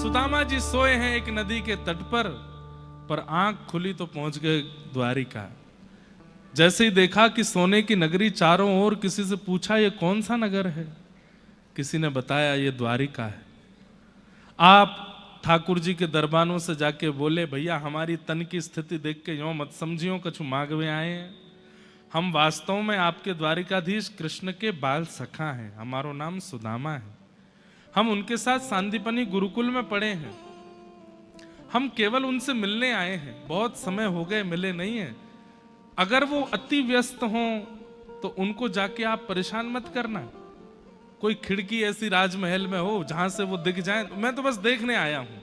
सुदामा जी सोए हैं एक नदी के तट पर आंख खुली तो पहुंच गए द्वारिका। जैसे ही देखा कि सोने की नगरी चारों ओर, किसी से पूछा ये कौन सा नगर है, किसी ने बताया ये द्वारिका है। आप ठाकुर जी के दरबारों से जाके बोले, भैया हमारी तन की स्थिति देख के यूं मत समझियो कछु मांगवे आए हैं, हम वास्तव में आपके द्वारिकाधीश कृष्ण के बाल सखा हैं, हमारो नाम सुदामा है, हम उनके साथ सांदीपनी गुरुकुल में पढ़े हैं, हम केवल उनसे मिलने आए हैं, बहुत समय हो गए मिले नहीं है। अगर वो अति व्यस्त हों तो उनको जाके आप परेशान मत करना, कोई खिड़की ऐसी राजमहल में हो जहां से वो दिख जाए। मैं तो बस देखने आया हूं,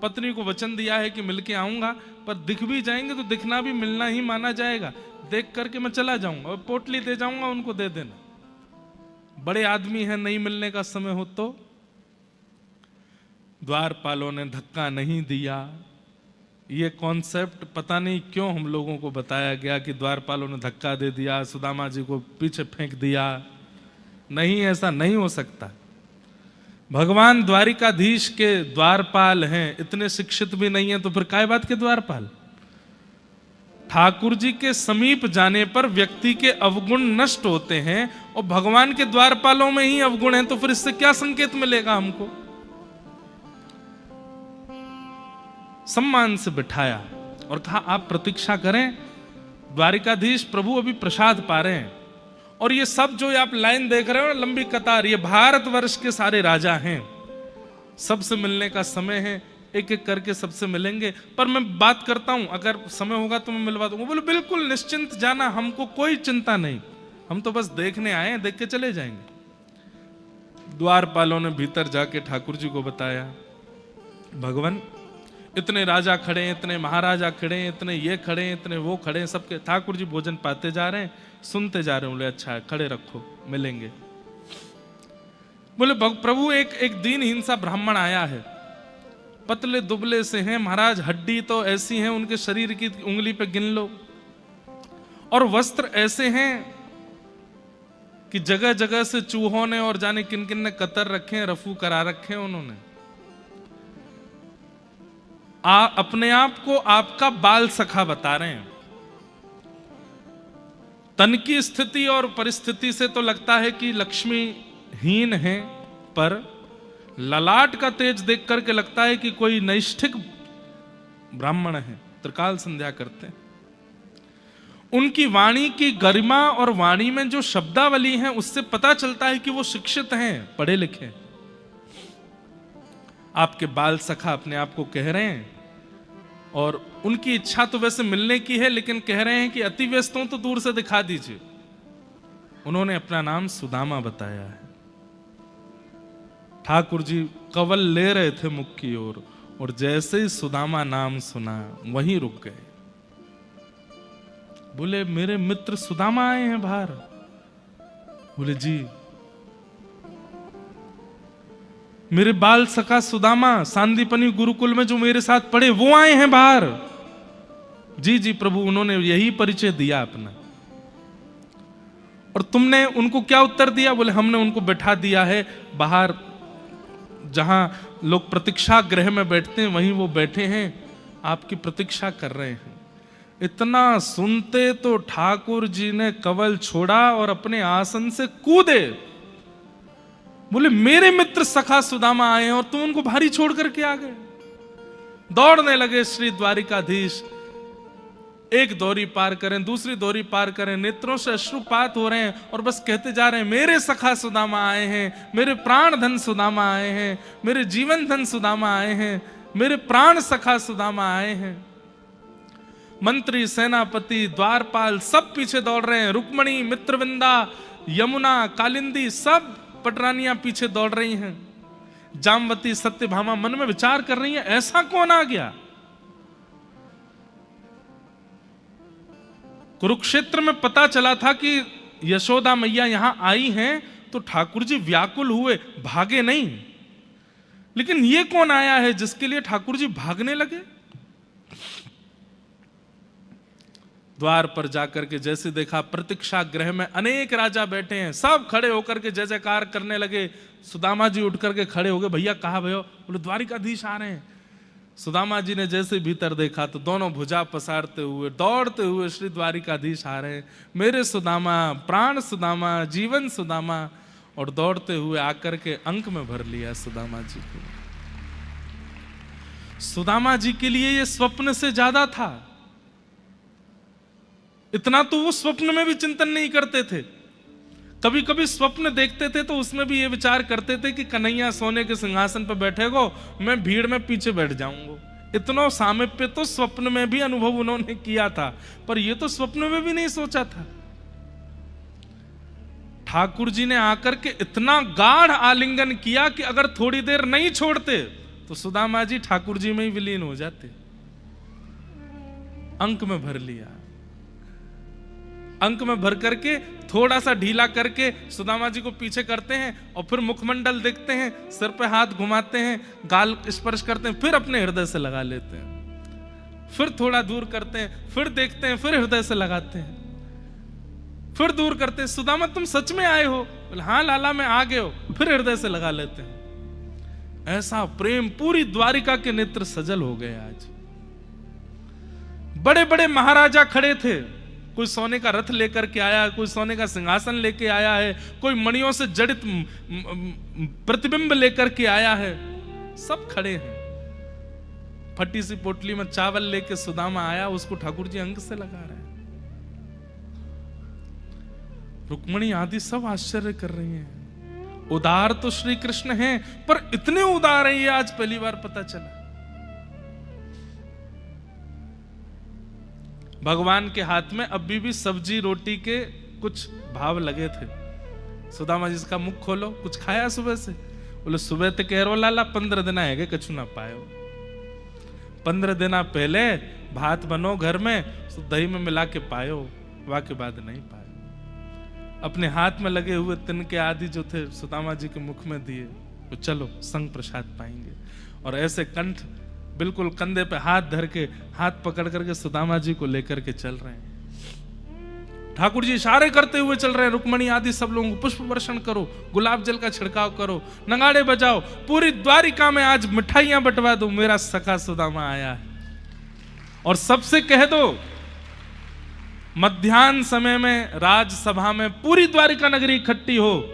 पत्नी को वचन दिया है कि मिलके आऊंगा, पर दिख भी जाएंगे तो दिखना भी मिलना ही माना जाएगा, देख करके मैं चला जाऊंगा और पोटली दे जाऊंगा, उनको दे देना। बड़े आदमी हैं, नहीं मिलने का समय हो तो। द्वारपालों ने धक्का नहीं दिया। ये कॉन्सेप्ट पता नहीं क्यों हम लोगों को बताया गया कि द्वारपालों ने धक्का दे दिया, सुदामा जी को पीछे फेंक दिया। नहीं, ऐसा नहीं हो सकता। भगवान द्वारिकाधीश के द्वारपाल हैं, इतने शिक्षित भी नहीं है तो फिर काय बात के द्वारपाल। ठाकुर जी के समीप जाने पर व्यक्ति के अवगुण नष्ट होते हैं और भगवान के द्वारपालों में ही अवगुण हैं, तो फिर इससे क्या संकेत मिलेगा हमको। सम्मान से बिठाया और कहा आप प्रतीक्षा करें, द्वारिकाधीश प्रभु अभी प्रसाद पा रहे हैं। और ये सब जो आप लाइन देख रहे हो ना, लंबी कतार, ये भारतवर्ष के सारे राजा हैं, सबसे मिलने का समय है, एक एक करके सबसे मिलेंगे। पर मैं बात करता हूं, अगर समय होगा तो मैं मिलवा दूंगा। बोले बिल्कुल निश्चिंत जाना, हमको कोई चिंता नहीं, हम तो बस देखने आए हैं, देख के चले जाएंगे। द्वारपालों ने भीतर जाके ठाकुर जी को बताया, भगवान इतने राजा खड़े हैं, इतने महाराजा खड़े हैं, इतने ये खड़े हैं, इतने वो खड़े हैं, सबके ठाकुर जी भोजन पाते जा रहे हैं, सुनते जा रहे हैं। बोले अच्छा है, खड़े रखो, मिलेंगे। बोले प्रभु एक दीनहीन सा ब्राह्मण आया है, पतले दुबले से हैं महाराज, हड्डी तो ऐसी हैं उनके शरीर की उंगली पे गिन लो, और वस्त्र ऐसे हैं कि जगह जगह से चूहों ने और जाने किन किन ने कतर रखे हैं, रफू करा रखे हैं उन्होंने। अपने आप को आपका बाल सखा बता रहे हैं। तन की स्थिति और परिस्थिति से तो लगता है कि लक्ष्मीहीन है, पर ललाट का तेज देख करके लगता है कि कोई नैष्ठिक ब्राह्मण है, त्रिकाल संध्या करते हैं। उनकी वाणी की गरिमा और वाणी में जो शब्दावली है उससे पता चलता है कि वो शिक्षित हैं, पढ़े लिखे। आपके बाल सखा अपने आप को कह रहे हैं, और उनकी इच्छा तो वैसे मिलने की है, लेकिन कह रहे हैं कि अति व्यस्त हूं तो दूर से दिखा दीजिए। उन्होंने अपना नाम सुदामा बताया है। ठाकुर जी कवल ले रहे थे मुख की ओर, और जैसे ही सुदामा नाम सुना वहीं रुक गए। बोले मेरे मित्र सुदामा आए हैं बाहर। बोले जी, मेरे बाल सखा सुदामा सांदीपनी गुरुकुल में जो मेरे साथ पढ़े वो आए हैं बाहर। जी जी प्रभु, उन्होंने यही परिचय दिया अपना। और तुमने उनको क्या उत्तर दिया? बोले हमने उनको बैठा दिया है बाहर, जहां लोग प्रतीक्षा गृह में बैठते हैं वहीं वो बैठे हैं, आपकी प्रतीक्षा कर रहे हैं। इतना सुनते तो ठाकुर जी ने कवल छोड़ा और अपने आसन से कूदे। बोले मेरे मित्र सखा सुदामा आए हैं और तुम उनको भारी छोड़ करके आ गए। दौड़ने लगे श्री द्वारिकाधीश, एक दौरी पार करें, दूसरी दौरी पार करें, नेत्रों से अश्रुपात हो रहे हैं और बस कहते जा रहे हैं मेरे सखा सुदामा आए हैं, मेरे प्राण धन सुदामा आए हैं, मेरे जीवन धन सुदामा आए हैं, मेरे प्राण सखा सुदामा आए हैं। मंत्री, सेनापति, द्वारपाल सब पीछे दौड़ रहे हैं। रुक्मणी, मित्रविंदा, यमुना, कालिंदी सब पटरानियां पीछे दौड़ रही हैं। जामवती, सत्यभामा मन में विचार कर रही हैं ऐसा कौन आ गया। कुरुक्षेत्र में पता चला था कि यशोदा मैया यहां आई हैं तो ठाकुर जी व्याकुल हुए, भागे नहीं। लेकिन ये कौन आया है जिसके लिए ठाकुर जी भागने लगे? द्वार पर जाकर के जैसे देखा प्रतीक्षा गृह में अनेक राजा बैठे हैं, सब खड़े होकर के जय जयकार करने लगे। सुदामा जी उठ करके खड़े हो गए, भैया कहाँ भयो? बोले द्वारिकाधीश आ रहे हैं। सुदामा जी ने जैसे भीतर देखा तो दोनों भुजा पसारते हुए दौड़ते हुए श्री द्वारिकाधीश आ रहे हैं। मेरे सुदामा, प्राण सुदामा, जीवन सुदामा, और दौड़ते हुए आकर के अंक में भर लिया सुदामा जी को। सुदामा जी के लिए ये स्वप्न से ज्यादा था। इतना तो वो स्वप्न में भी चिंतन नहीं करते थे। कभी कभी स्वप्न देखते थे तो उसमें भी ये विचार करते थे कि कन्हैया सोने के सिंहासन पर बैठेगो, मैं भीड़ में पीछे बैठ जाऊंगा। इतना सामीप्य तो स्वप्न में भी अनुभव उन्होंने किया था, पर ये तो स्वप्न में भी नहीं सोचा था। ठाकुर जी ने आकर के इतना गाढ़ आलिंगन किया कि अगर थोड़ी देर नहीं छोड़ते तो सुदामा जी ठाकुर जी में ही विलीन हो जाते। अंक में भर लिया। अंक में भर करके थोड़ा सा ढीला करके सुदामा जी को पीछे करते हैं और फिर मुखमंडल देखते हैं, सिर पे हाथ घुमाते हैं, गाल स्पर्श करते हैं, फिर अपने हृदय से लगा लेते हैं, फिर थोड़ा दूर करते हैं, फिर देखते हैं, फिर हृदय से लगाते हैं, फिर दूर करते हैं। सुदामा तुम सच में आए हो? बोले हाँ लाला मैं आ गए हो, फिर हृदय से लगा लेते हैं। ऐसा प्रेम, पूरी द्वारिका के नेत्र सजल हो गए। आज बड़े बड़े महाराजा खड़े थे, कोई सोने का रथ लेकर के आया, कोई सोने का सिंहासन लेके आया है, कोई मणियों से जड़ित प्रतिबिंब लेकर के आया है, सब खड़े हैं। फटी सी पोटली में चावल लेके सुदामा आया, उसको ठाकुर जी अंक से लगा रहे हैं। रुक्मणी आदि सब आश्चर्य कर रही हैं। उदार तो श्री कृष्ण हैं, पर इतने उदार हैं ये आज पहली बार पता चला। भगवान के हाथ में अभी भी सब्जी रोटी के कुछ भाव लगे थे। सुदामा जी इसका मुख खोलो, कुछ खाया सुबह से? बोले सुबह तो कह रो लाला 15 दिन है कछु ना पायो। 15 दिन पहले भात बनो घर में, दही में मिला के पायो, वाके बाद नहीं पायो। अपने हाथ में लगे हुए तिनके आदि जो थे सुदामा जी के मुख में दिए, तो चलो संग प्रसाद पाएंगे। और ऐसे कंठ बिल्कुल कंधे पे हाथ धर के, हाथ पकड़ करके सुदामा जी को लेकर के चल रहे हैं। ठाकुर जी इशारे करते हुए चल रहे हैं, रुक्मणी आदि सब लोगों को पुष्प वर्षण करो, गुलाब जल का छिड़काव करो, नगाड़े बजाओ, पूरी द्वारिका में आज मिठाइयां बंटवा दो, मेरा सखा सुदामा आया है। और सबसे कह दो मध्याह्न समय में राजसभा में पूरी द्वारिका नगरी इकट्ठी हो,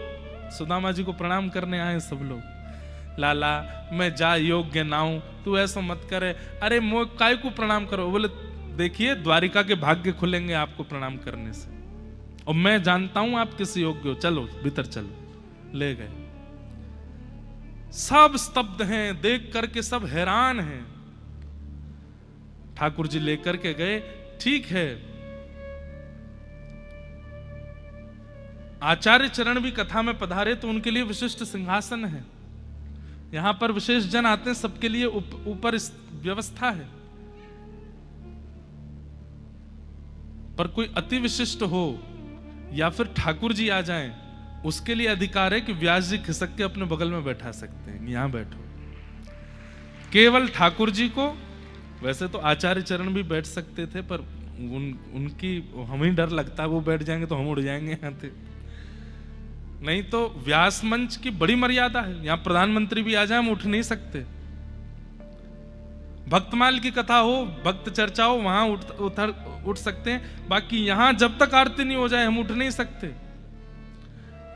सुदामा जी को प्रणाम करने आए सब लोग। लाला मैं जा योग्य ना हूं, तू ऐसा मत करे। अरे मोह काय को प्रणाम करो? बोले देखिए द्वारिका के भाग्य खुलेंगे आपको प्रणाम करने से, और मैं जानता हूं आप किस योग्य हो, चलो भीतर चलो। ले गए। सब स्तब्ध हैं, देख करके सब हैरान हैं। ठाकुर जी लेकर के गए। ठीक है, आचार्य चरण भी कथा में पधारे तो उनके लिए विशिष्ट सिंहासन है। यहां पर विशेष जन आते हैं, सबके लिए ऊपर व्यवस्था है। पर कोई अति विशिष्ट हो या फिर ठाकुर जी आ जाएं, उसके लिए अधिकार है कि व्यास जी खिसक के अपने बगल में बैठा सकते हैं, यहां बैठो। केवल ठाकुर जी को, वैसे तो आचार्य चरण भी बैठ सकते थे, पर उनकी हमें डर लगता है वो बैठ जाएंगे तो हम उड़ जाएंगे यहां से। नहीं तो व्यास मंच की बड़ी मर्यादा है, यहां प्रधानमंत्री भी आ जाए हम उठ नहीं सकते। भक्तमाल की कथा हो, भक्त चर्चा हो, वहां उठ सकते हैं, बाकी यहां जब तक आरती नहीं हो जाए हम उठ नहीं सकते।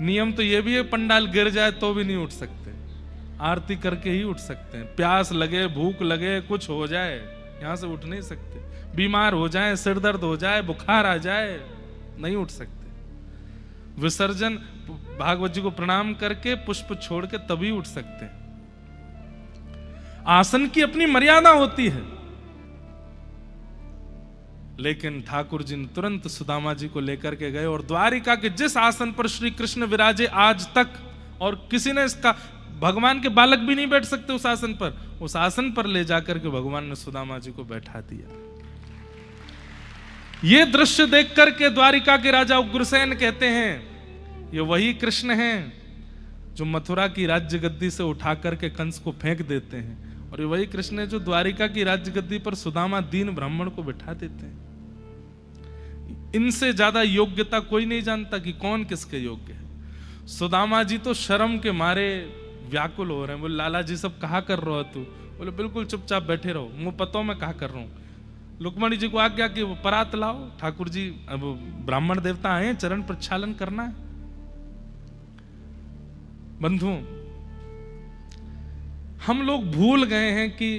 नियम तो यह भी है पंडाल गिर जाए तो भी नहीं उठ सकते, आरती करके ही उठ सकते हैं। प्यास लगे, भूख लगे, कुछ हो जाए, यहां से उठ नहीं सकते। बीमार हो जाए, सिर दर्द हो जाए, बुखार आ जाए, नहीं उठ सकते। विसर्जन भागवत जी को प्रणाम करके पुष्प छोड़ के तभी उठ सकते हैं। आसन की अपनी मर्यादा होती है। लेकिन ठाकुर जी ने तुरंत सुदामा जी को लेकर के गए और द्वारिका के जिस आसन पर श्री कृष्ण विराजे आज तक, और किसी ने इसका, भगवान के बालक भी नहीं बैठ सकते उस आसन पर, उस आसन पर ले जाकर के भगवान ने सुदामा जी को बैठा दिया। ये दृश्य देख करके द्वारिका के राजा उग्रसेन कहते हैं ये वही कृष्ण हैं जो मथुरा की राज्य गद्दी से उठा करके कंस को फेंक देते हैं, और ये वही कृष्ण है जो द्वारिका की राज्य गद्दी पर सुदामा दीन ब्राह्मण को बिठा देते हैं। इनसे ज्यादा योग्यता कोई नहीं जानता कि कौन किसके योग्य है। सुदामा जी तो शर्म के मारे व्याकुल हो रहे हैं। बोले लाला जी सब कहा कर रहे हो तू? बोले बिल्कुल चुपचाप बैठे रहो, मुंह पतों में कहा कर रहा हूं। लुकमणी जी को आज्ञा कि वो परात लाओ, ठाकुर जी अब ब्राह्मण देवता आए, चरण प्रक्षालन करना है। बंधुओं, हम लोग भूल गए हैं कि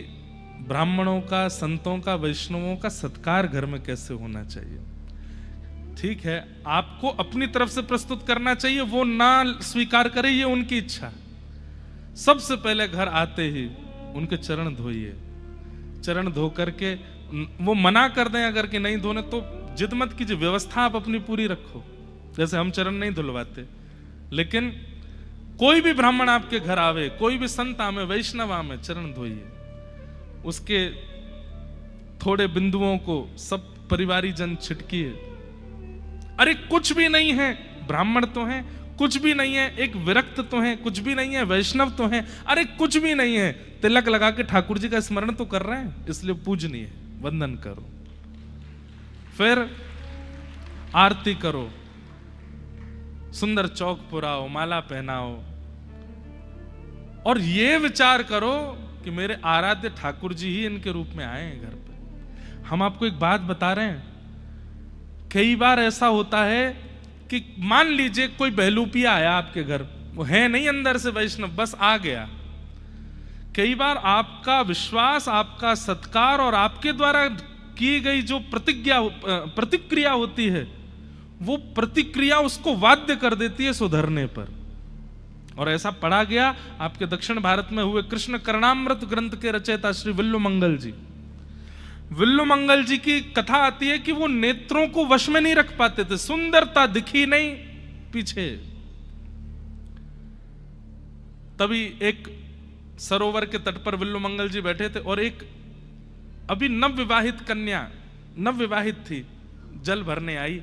ब्राह्मणों का, संतों का, वैष्णवों का सत्कार घर में कैसे होना चाहिए। ठीक है, आपको अपनी तरफ से प्रस्तुत करना चाहिए, वो ना स्वीकार करे ये उनकी इच्छा। सबसे पहले घर आते ही उनके चरण धोइए। चरण धो करके वो मना कर दें अगर कि नहीं धोने तो जिद मत कीजिए, व्यवस्था आप अपनी पूरी रखो। जैसे हम चरण नहीं धुलवाते, लेकिन कोई भी ब्राह्मण आपके घर आवे, कोई भी संत आवे, वैष्णव आवे, चरण धोइए। उसके थोड़े बिंदुओं को सब परिवारी जन छिटकिए। अरे कुछ भी नहीं है, ब्राह्मण तो है, कुछ भी नहीं है, एक विरक्त तो है, कुछ भी नहीं है, वैष्णव तो है, अरे कुछ भी नहीं है, तिलक लगा के ठाकुर जी का स्मरण तो कर रहे हैं, इसलिए पूजनीय वंदन करो, फिर आरती करो, सुंदर चौक पुराओ, माला पहनाओ, और ये विचार करो कि मेरे आराध्य ठाकुर जी ही इनके रूप में आए हैं घर पे। हम आपको एक बात बता रहे हैं, कई बार ऐसा होता है कि मान लीजिए कोई बहलूपिया आया आपके घर, वो है नहीं अंदर से वैष्णव, बस आ गया। कई बार आपका विश्वास, आपका सत्कार और आपके द्वारा की गई जो प्रतिक्रिया होती है, वो प्रतिक्रिया उसको बाध्य कर देती है सुधरने पर। और ऐसा पढ़ा गया आपके दक्षिण भारत में हुए कृष्ण करणामृत ग्रंथ के रचयिता श्री विल्लु मंगल जी। विल्लु मंगल जी की कथा आती है कि वो नेत्रों को वश में नहीं रख पाते थे, सुंदरता दिखी नहीं पीछे। तभी एक सरोवर के तट पर विल्लु मंगल जी बैठे थे और एक अभी नवविवाहित कन्या, नवविवाहित थी, जल भरने आई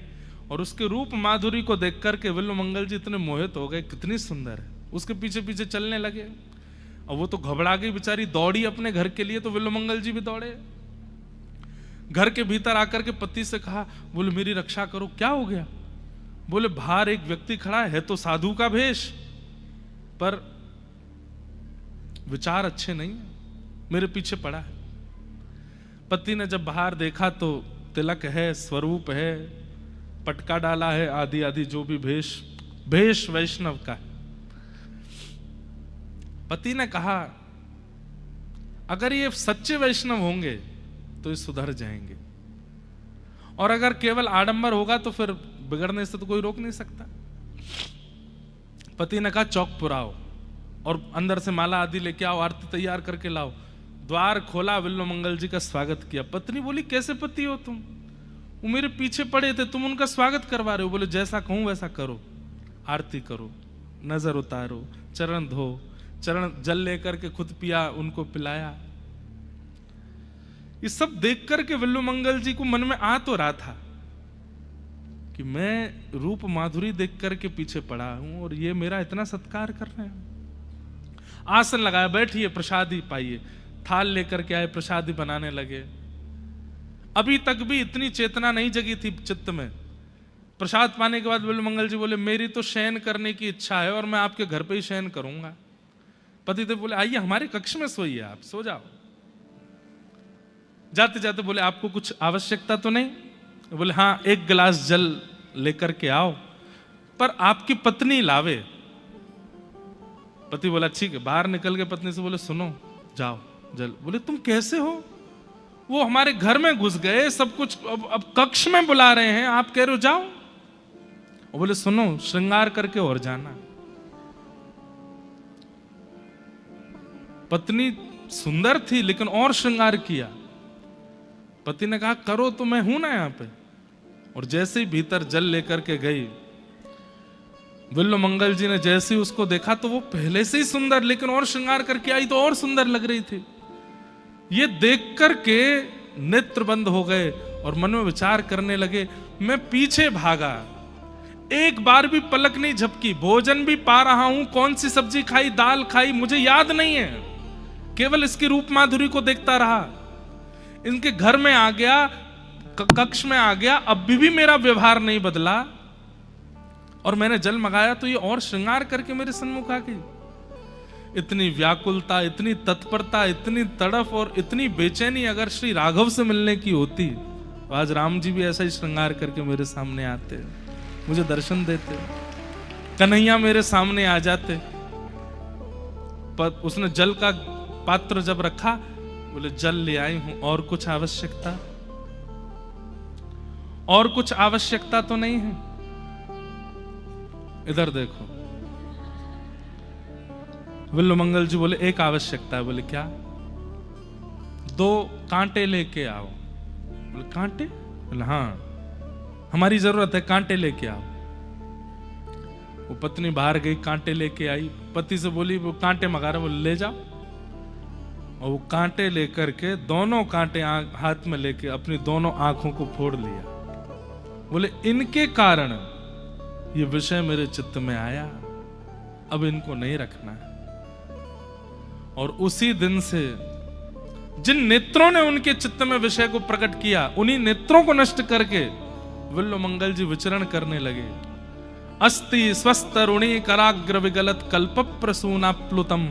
और उसके रूप माधुरी को देख करके विल्लु मंगल जी इतने मोहित हो गए, कितनी सुंदर है। उसके पीछे पीछे चलने लगे और वो तो घबरा गई बेचारी, दौड़ी अपने घर के लिए, तो विल्लु मंगल जी भी दौड़े। घर के भीतर आकर के पति से कहा, बोले मेरी रक्षा करो, क्या हो गया? बोले बाहर एक व्यक्ति खड़ा है तो साधु का भेष, पर विचार अच्छे नहीं है, मेरे पीछे पड़ा है। पति ने जब बाहर देखा तो तिलक है, स्वरूप है, पटका डाला है, आदि आदि जो भी भेष वैष्णव का है। पति ने कहा अगर ये सच्चे वैष्णव होंगे तो ये सुधर जाएंगे, और अगर केवल आडंबर होगा तो फिर बिगड़ने से तो कोई रोक नहीं सकता। पति ने कहा चौक पुराओ और अंदर से माला आदि लेके आओ, आरती तैयार करके लाओ। द्वार खोला, विल्लु मंगल जी का स्वागत किया। पत्नी बोली कैसे पति हो तुम? वो मेरे पीछे पड़े थे, तुम उनका स्वागत करवा रहे हो। बोले जैसा कहूं वैसा करो, आरती करो, नजर उतारो, चरण धो, चरण जल लेकर के खुद पिया, उनको पिलाया। ये सब देख करके विल्लु मंगल जी को मन में आ तो रहा था कि मैं रूप माधुरी देख करके पीछे पड़ा हूं और ये मेरा इतना सत्कार कर रहे हैं। आसन लगाया, बैठिए, प्रसादी पाइए। थाल लेकर के आए, प्रसादी बनाने लगे। अभी तक भी इतनी चेतना नहीं जगी थी चित्त में। प्रसाद पाने के बाद विल्लु मंगल जी बोले मेरी तो शयन करने की इच्छा है और मैं आपके घर पे ही शयन करूंगा। पतिदेव बोले आइए हमारे कक्ष में सोइए, आप सो जाओ। जाते जाते बोले आपको कुछ आवश्यकता तो नहीं? बोले हाँ, एक गिलास जल लेकर के आओ, पर आपकी पत्नी लावे। पति बोला ठीक है। बाहर निकल के पत्नी से बोले सुनो, जाओ जल। बोले तुम कैसे हो? वो हमारे घर में घुस गए, सब कुछ अब कक्ष में बुला रहे हैं, आप कह रहे हो जाओ। बोले सुनो, श्रृंगार करके और जाना। पत्नी सुंदर थी लेकिन और श्रृंगार किया। पति ने कहा करो तो मैं हूं ना यहाँ पे। और जैसे ही भीतर जल लेकर के गई, विल्लु मंगल जी ने जैसे ही उसको देखा तो वो पहले से ही सुंदर, लेकिन और श्रृंगार करके आई तो और सुंदर लग रही थी। ये देख करके नेत्र बंद हो गए और मन में विचार करने लगे। मैं पीछे भागा, एक बार भी पलक नहीं झपकी, भोजन भी पा रहा हूं, कौन सी सब्जी खाई, दाल खाई, मुझे याद नहीं है, केवल इसकी रूप माधुरी को देखता रहा। इनके घर में आ गया, कक्ष में आ गया, अब भी मेरा व्यवहार नहीं बदला, और मैंने जल मंगाया तो ये और श्रृंगार करके मेरे सन्मुख आ गई। इतनी व्याकुलता, इतनी तत्परता, इतनी तड़फ और इतनी बेचैनी अगर श्री राघव से मिलने की होती तो आज राम जी भी ऐसा ही श्रृंगार करके मेरे सामने आते, मुझे दर्शन देते, कन्हैया मेरे सामने आ जाते। पर उसने जल का पात्र जब रखा, बोले जल ले आई हूं, और कुछ आवश्यकता, और कुछ आवश्यकता तो नहीं है। इधर देखो, विल्लुमंगल जी बोले एक आवश्यकता है। बोले क्या? 2 कांटे लेके आओ। बोले कांटे? बोले हाँ, हमारी जरूरत है, कांटे लेके आओ। वो पत्नी बाहर गई, कांटे लेके आई, पति से बोली वो कांटे मंगा रहे, बोले ले जाओ। और वो कांटे लेकर के, दोनों कांटे हाथ में लेके अपनी दोनों आंखों को फोड़ लिया। बोले इनके कारण ये विषय मेरे चित्त में आया, अब इनको नहीं रखना है। और उसी दिन से जिन नेत्रों ने उनके चित्त में विषय को प्रकट किया, उन्हीं नेत्रों को नष्ट करके विल्लुमंगल जी विचरण करने लगे। अस्ति स्वस्तरुणी कराग्र विगलत कल्प प्रसूना प्लुतम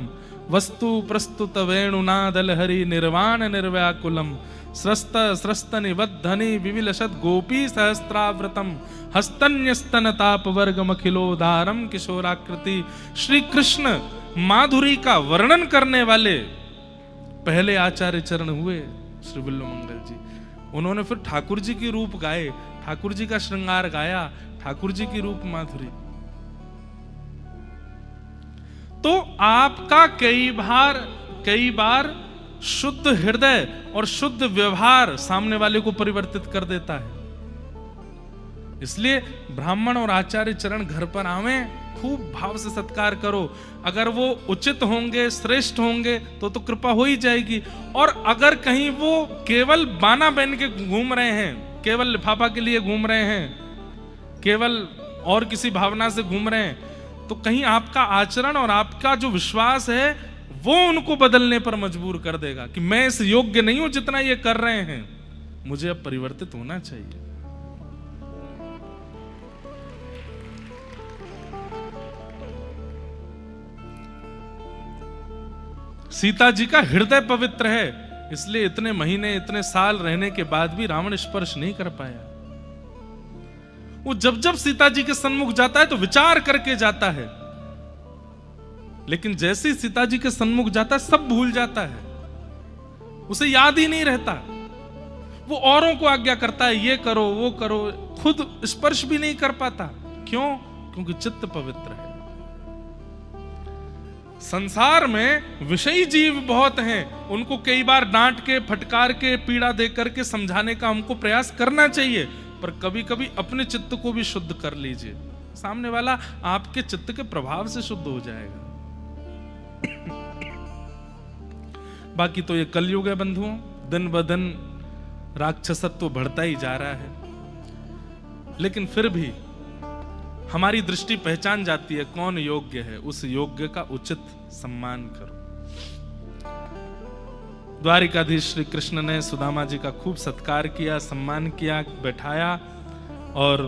वस्तु प्रस्तुत वेणुनादल हरि निर्वाण निर्व्याकुलम स्रस्त स्रस्त निबद्धनि विविलसत गोपी सहस्त्राव्रतम हस्तन्यस्तन ताप वर्गम अखिलोदारम किशोराकृति। श्री कृष्ण माधुरी का वर्णन करने वाले पहले आचार्य चरण हुए श्री विल्लुमंगल जी। उन्होंने फिर ठाकुर जी की रूप गाए, ठाकुर जी का श्रृंगार गाया, ठाकुर जी की रूप माधुरी। तो आपका कई बार शुद्ध हृदय और शुद्ध व्यवहार सामने वाले को परिवर्तित कर देता है। इसलिए ब्राह्मण और आचार्य चरण घर पर आवे, खूब भाव से सत्कार करो। अगर वो उचित होंगे, श्रेष्ठ होंगे तो कृपा हो ही जाएगी। और अगर कहीं वो केवल बाना बन के घूम रहे हैं, केवल लिफाफा के लिए घूम रहे हैं, केवल और किसी भावना से घूम रहे हैं, तो कहीं आपका आचरण और आपका जो विश्वास है वो उनको बदलने पर मजबूर कर देगा कि मैं इस योग्य नहीं हूं जितना ये कर रहे हैं, मुझे अब परिवर्तित होना चाहिए। सीता जी का हृदय पवित्र है, इसलिए इतने महीने, इतने साल रहने के बाद भी रावण स्पर्श नहीं कर पाया। वो जब जब सीता जी के सन्मुख जाता है तो विचार करके जाता है, लेकिन जैसे ही सीता जी के सन्मुख जाता है सब भूल जाता है, उसे याद ही नहीं रहता। वो औरों को आज्ञा करता है, ये करो वो करो, खुद स्पर्श भी नहीं कर पाता। क्यों? क्योंकि चित्त पवित्र है। संसार में विषयी जीव बहुत हैं, उनको कई बार डांट के, फटकार के, पीड़ा दे करके समझाने का हमको प्रयास करना चाहिए, पर कभी कभी अपने चित्त को भी शुद्ध कर लीजिए, सामने वाला आपके चित्त के प्रभाव से शुद्ध हो जाएगा। बाकी तो ये कलयुग है बंधुओं, दिन ब दिन राक्षसत्व बढ़ता ही जा रहा है, लेकिन फिर भी हमारी दृष्टि पहचान जाती है कौन योग्य है, उस योग्य का उचित सम्मान करो। द्वारिकाधीश श्री कृष्ण ने सुदामा जी का खूब सत्कार किया, सम्मान किया, बैठाया और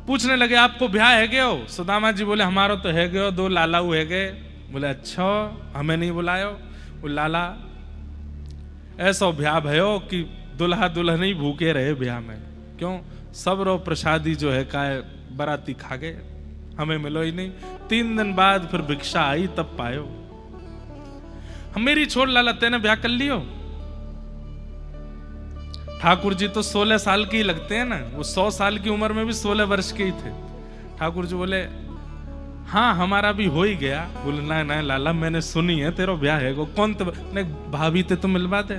पूछने लगे आपको ब्याह है गयो? सुदामा जी बोले हमारा तो है गयो, 2 लालाऊ है गए। बोले अच्छा, हमें नहीं बुलायो? वो लाला ऐसा ब्याह भयो कि दुल्हा दुल्हन ही भूखे रहे ब्याह में। क्यों? सब रो प्रसादी जो है काय बराती खा गए, हमें मिलो ही नहीं। 3 दिन बाद फिर भिक्षा आई तब पायो। हम मेरी छोड़ लाला, तेने ब्याह कर लियो? ठाकुर जी तो 16 साल के ही लगते हैं ना, वो 100 साल की उम्र में भी 16 वर्ष के ही थे। ठाकुर जी बोले हाँ हमारा भी हो ही गया। बोले ना ना लाला, मैंने सुनी है तेरा ब्याह है। कौन? तो भाभी ते तो मिलवा दे।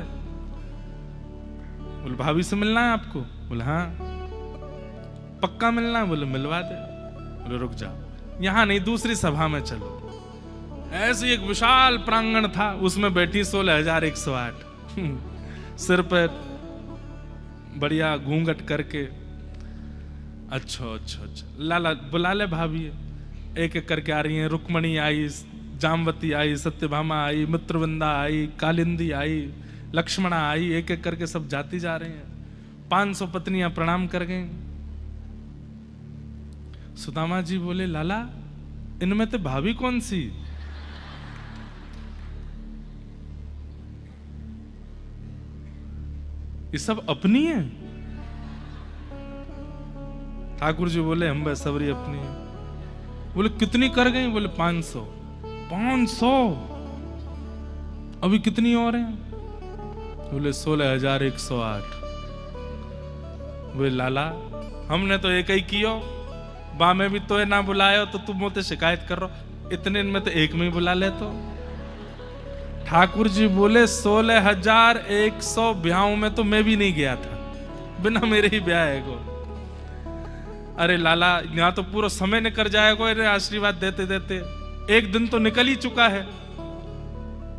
बोले भाभी से मिलना है आपको? बोले हाँ। पक्का मिलना है? बोले मिलवा दे। बोले रुक जाओ, यहाँ नहीं दूसरी सभा में चलो। ऐसे एक विशाल प्रांगण था, उसमें बैठी 16,108 सिर पर बढ़िया घूंघट करके। अच्छा अच्छा अच्छा, लाला बुला ले भाभी। एक एक करके आ रही हैं। रुक्मणी आई, जामवती आई, सत्यभामा आई, मित्रवृंदा आई, कालिंदी आई, लक्ष्मणा आई, एक एक करके सब जाती जा रही हैं। 500 पत्नियां प्रणाम कर गई। सुदामा जी बोले, लाला इनमें तो भाभी कौन सी? ये सब अपनी है? ठाकुर जी बोले, हम बस सबरी अपनी है। बोले कितनी कर गई? बोले 500। 500? अभी कितनी और हैं? बोले 16,108। बोले लाला हमने तो एक ही कियो, बा में भी तो ना बुलायो तो तुम मोते शिकायत कर रहो, इतने में तो एक में ही बुला ले। तो ठाकुर जी बोले 16,100 ब्याहों में तो मैं भी नहीं गया था, बिना मेरे ही ब्याह है को। अरे लाला यहाँ तो पूरा समय निकल जाएगा इन्हें आशीर्वाद देते देते, एक दिन तो निकल ही चुका है।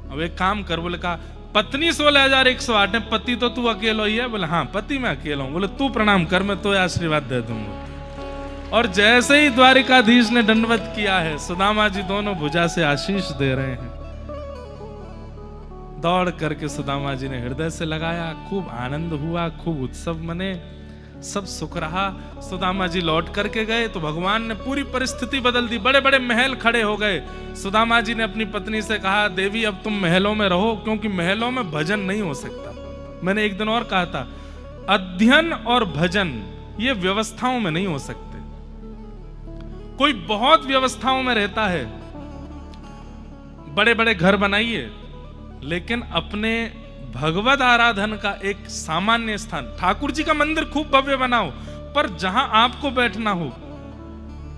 अब एक काम कर। बोले कहा पत्नी 16,108 है, पति तो तू अकेला ही है? बोले हाँ पति मैं अकेला हूं। बोले तू प्रणाम कर, मैं तो आशीर्वाद दे दूंगा। और जैसे ही द्वारिकाधीश ने दंडवत किया है, सुदामा जी दोनों भुजा से आशीष दे रहे हैं। दौड़ करके सुदामा जी ने हृदय से लगाया, खूब आनंद हुआ, खूब उत्सव मने, सब सुख रहा। सुदामा जी लौट करके गए तो भगवान ने पूरी परिस्थिति बदल दी, बड़े बड़े महल खड़े हो गए। सुदामा जी ने अपनी पत्नी से कहा, देवी अब तुम महलों में रहो, क्योंकि महलों में भजन नहीं हो सकता। मैंने एक दिन और कहा था, अध्ययन और भजन ये व्यवस्थाओं में नहीं हो सकते। कोई बहुत व्यवस्थाओं में रहता है, बड़े बड़े घर बनाइए, लेकिन अपने भगवत आराधन का एक सामान्य स्थान, ठाकुर जी का मंदिर खूब भव्य बनाओ, पर जहां आपको बैठना हो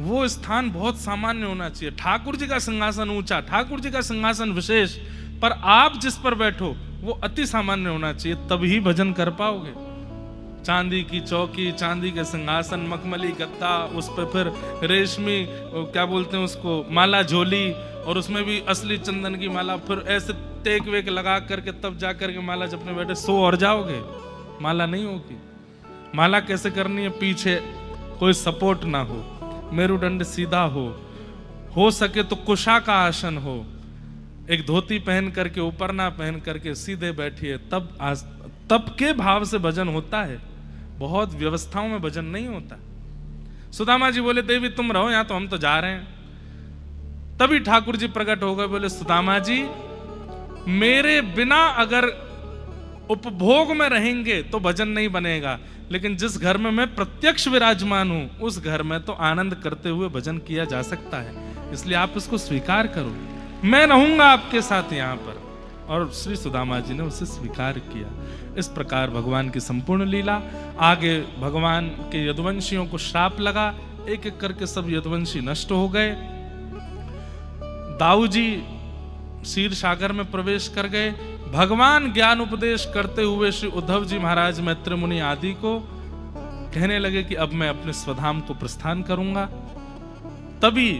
वो स्थान बहुत सामान्य होना चाहिए। ठाकुर जी का सिंहासन ऊंचा, ठाकुर जी का सिंहासन विशेष, पर आप जिस पर बैठो वो अति सामान्य होना चाहिए, तभी भजन कर पाओगे। चांदी की चौकी, चांदी के सिंहासन, मखमली गद्दा, उस पर फिर रेशमी क्या बोलते हैं उसको, माला झोली, और उसमें भी असली चंदन की माला, फिर ऐसे टेक वेक लगा करके तब जा करके माला जपने बैठे, सो और जाओगे, माला नहीं होगी। माला कैसे करनी है? पीछे कोई सपोर्ट ना हो, मेरुदंड सीधा हो सके तो कुशा का आसन हो, एक धोती पहन करके ऊपर ना पहन करके सीधे बैठिए, तब के भाव से भजन होता है। बहुत व्यवस्थाओं में भजन नहीं होता। सुदामा जी बोले, देवी तुम रहो यहां, तो हम तो जा रहे हैं। तभी ठाकुर जी प्रकट हो गए। बोले सुदामा जी मेरे बिना अगर उपभोग में रहेंगे तो भजन नहीं बनेगा, लेकिन जिस घर में मैं प्रत्यक्ष विराजमान हूं उस घर में तो आनंद करते हुए भजन किया जा सकता है, इसलिए आप इसको स्वीकार करो, मैं रहूंगा आपके साथ यहां पर। और श्री सुदामा जी ने उसे स्वीकार किया। इस प्रकार भगवान की संपूर्ण लीला। आगे भगवान के यदुवंशियों को श्राप लगा, एक एक करके सब यदुवंशी नष्ट हो गए। दाऊ जी क्षीर सागर में प्रवेश कर गए। भगवान ज्ञान उपदेश करते हुए श्री उद्धव जी महाराज, मैत्र मुनि आदि को कहने लगे कि अब मैं अपने स्वधाम को प्रस्थान करूंगा। तभी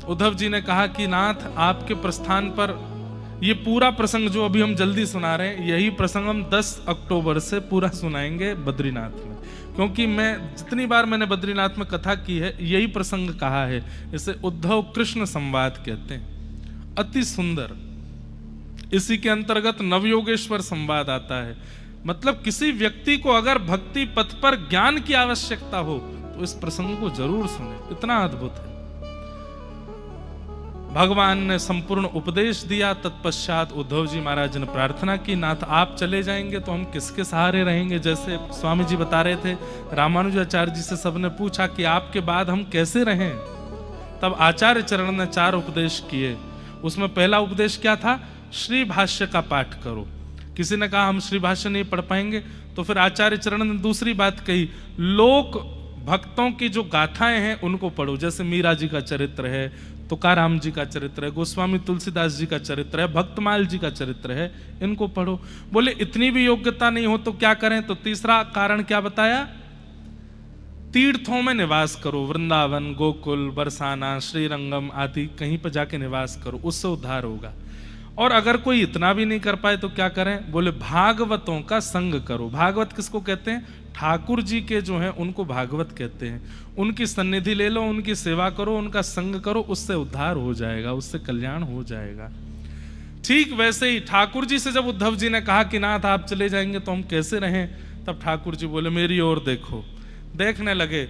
उद्धव जी ने कहा कि नाथ आपके प्रस्थान पर, ये पूरा प्रसंग जो अभी हम जल्दी सुना रहे हैं, यही प्रसंग हम 10 अक्टूबर से पूरा सुनाएंगे बद्रीनाथ में, क्योंकि मैं जितनी बार मैंने बद्रीनाथ में कथा की है यही प्रसंग कहा है। इसे उद्धव कृष्ण संवाद कहते हैं, अति सुंदर। इसी के अंतर्गत नवयोगेश्वर संवाद आता है। मतलब किसी व्यक्ति को अगर भक्ति पथ पर ज्ञान की आवश्यकता हो तो इस प्रसंग को जरूर सुने, इतना अद्भुत है। भगवान ने संपूर्ण उपदेश दिया। तत्पश्चात उद्धव जी महाराज ने प्रार्थना की, नाथ आप चले जाएंगे तो हम किसके सहारे रहेंगे। जैसे स्वामी जी बता रहे थे, रामानुजाचार्य जी से सबने पूछा कि आपके बाद हम कैसे रहें। तब आचार्य चरण ने 4 उपदेश किए। उसमें पहला उपदेश क्या था? श्री भाष्य का पाठ करो। किसी ने कहा हम श्री भाष्य नहीं पढ़ पाएंगे, तो फिर आचार्य चरण ने दूसरी बात कही, लोक भक्तों की जो गाथाएं हैं उनको पढ़ो। जैसे मीरा जी का चरित्र है, तुकाराम जी का चरित्र है, गोस्वामी तुलसीदास जी का चरित्र है, भक्तमाल जी का चरित्र है, इनको पढ़ो। बोले इतनी भी योग्यता नहीं हो तो क्या करें? तो तीसरा कारण क्या बताया? तीर्थों में निवास करो, वृंदावन, गोकुल, बरसाना, श्रीरंगम आदि कहीं पर जाके निवास करो, उससे उद्धार होगा। और अगर कोई इतना भी नहीं कर पाए तो क्या करें? बोले भागवतों का संग करो। भागवत किसको कहते हैं? ठाकुर जी के जो हैं उनको भागवत कहते हैं। उनकी सन्निधि ले लो, उनकी सेवा करो, उनका संग करो, उससे उद्धार हो जाएगा, उससे कल्याण हो जाएगा। ठीक वैसे ही ठाकुर जी से जब उद्धव जी ने कहा कि नाथ आप चले जाएंगे तो हम कैसे रहें, तब ठाकुर जी बोले मेरी ओर देखो। देखने लगे,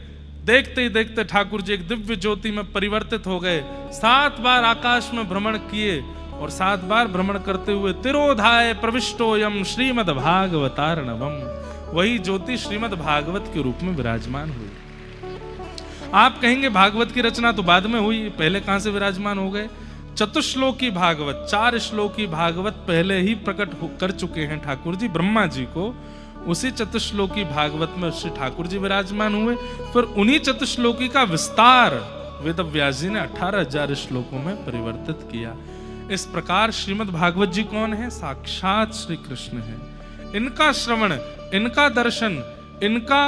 देखते ही देखते ठाकुर जी एक दिव्य ज्योति में परिवर्तित हो गए। 7 बार आकाश में भ्रमण किए और 7 बार भ्रमण करते हुए तिरोधाय प्रविष्टोयम श्रीमद् भागवतार्णवम, वही ज्योति श्रीमद् भागवत के रूप में विराजमान हुई। आप कहेंगे भागवत की रचना तो बाद में हुई, पहले कहां से विराजमान हो गए? चतुश्लोकी भागवत, 4 श्लोकी भागवत पहले ही प्रकट कर चुके हैं ठाकुर जी ब्रह्मा जी को। उसी चतुश्लोकी भागवत में श्री ठाकुर जी विराजमान हुए। फिर उन्हीं चतुश्लोकी का विस्तार वेद व्यास जी ने 18,000 श्लोकों में परिवर्तित किया। इस प्रकार श्रीमद् भागवत जी कौन है? साक्षात श्री कृष्ण है। इनका श्रवण, इनका दर्शन, इनका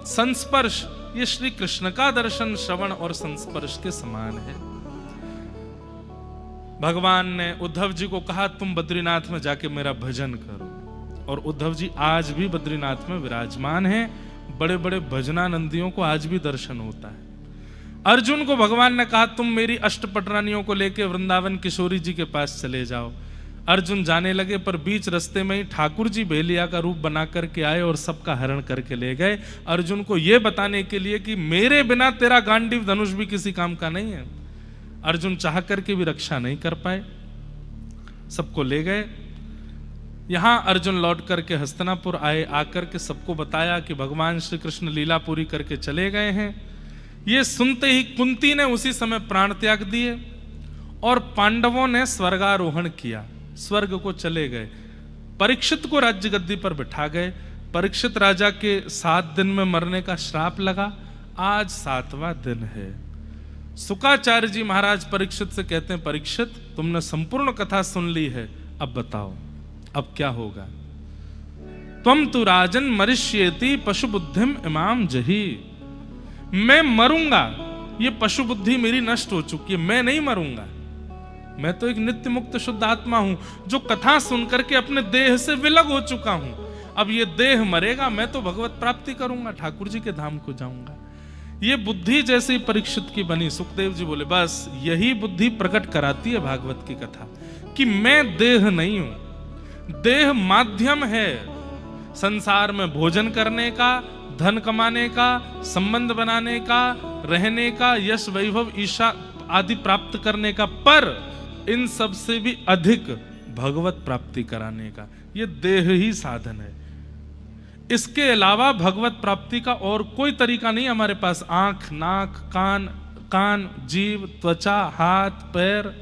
संस्पर्श, ये श्री कृष्ण का दर्शन, श्रवण और संस्पर्श के समान है। भगवान ने उद्धव जी को कहा तुम बद्रीनाथ में जाके मेरा भजन करो, और उद्धव जी आज भी बद्रीनाथ में विराजमान हैं। बड़े बड़े भजनानंदियों को आज भी दर्शन होता है। अर्जुन को भगवान ने कहा तुम मेरी अष्टपटरानियों को लेकर वृंदावन किशोरी जी के पास चले जाओ। अर्जुन जाने लगे, पर बीच रास्ते में ही ठाकुर जी भेलिया का रूप बना करके आए और सबका हरण करके ले गए, अर्जुन को यह बताने के लिए कि मेरे बिना तेरा गांडीव धनुष भी किसी काम का नहीं है। अर्जुन चाह करके भी रक्षा नहीं कर पाए, सबको ले गए। यहां अर्जुन लौट करके हस्तिनापुर आए, आकर के सबको बताया कि भगवान श्री कृष्ण लीला पूरी करके चले गए हैं। ये सुनते ही कुंती ने उसी समय प्राण त्याग दिए और पांडवों ने स्वर्गारोहण किया, स्वर्ग को चले गए। परीक्षित को राज्य गद्दी पर बिठा गए। परीक्षित राजा के 7 दिन में मरने का श्राप लगा, आज 7वां दिन है। शुकाचार्य जी महाराज परीक्षित से कहते हैं परीक्षित तुमने संपूर्ण कथा सुन ली है, अब बताओ अब क्या होगा? त्वम तु राजन मरिष्येति पशु बुद्धिम इमाम जही, मैं मरूंगा, ये पशु बुद्धि मेरी नष्ट हो चुकी है, मैं नहीं मरूंगा। मैं तो एक नित्य मुक्त शुद्ध आत्मा हूं जो कथा सुनकर के अपने देह से विलग हो चुका हूं। अब ये देह मरेगा, मैं तो भगवत प्राप्ति करूंगा, ठाकुर जी के धाम को जाऊंगा। ये बुद्धि जैसे परीक्षित की बनी। सुखदेव जी बोले बस यही बुद्धि प्रकट कराती है भागवत की कथा कि मैं देह नहीं हूं, देह माध्यम है संसार में भोजन करने का, धन कमाने का, संबंध बनाने का, रहने का, यश वैभव ईशा आदि प्राप्त करने का, पर इन सब से भी अधिक भगवत प्राप्ति कराने का। यह देह ही साधन है। इसके अलावा भगवत प्राप्ति का और कोई तरीका नहीं हमारे पास। आंख, नाक, कान, जीव, त्वचा, हाथ, पैर,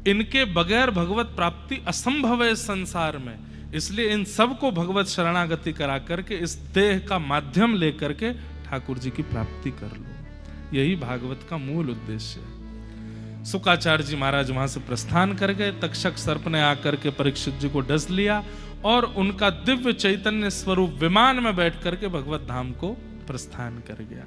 इनके बगैर भगवत प्राप्ति असंभव है इस संसार में। इसलिए इन सबको भगवत शरणागति करा करके इस देह का माध्यम लेकर के ठाकुर जी की प्राप्ति कर लो। यही भागवत का मूल उद्देश्य है। शुकाचार्य जी महाराज वहां से प्रस्थान कर गए। तक्षक सर्प ने आकर के परीक्षित जी को डस लिया और उनका दिव्य चैतन्य स्वरूप विमान में बैठ करके भगवत धाम को प्रस्थान कर गया।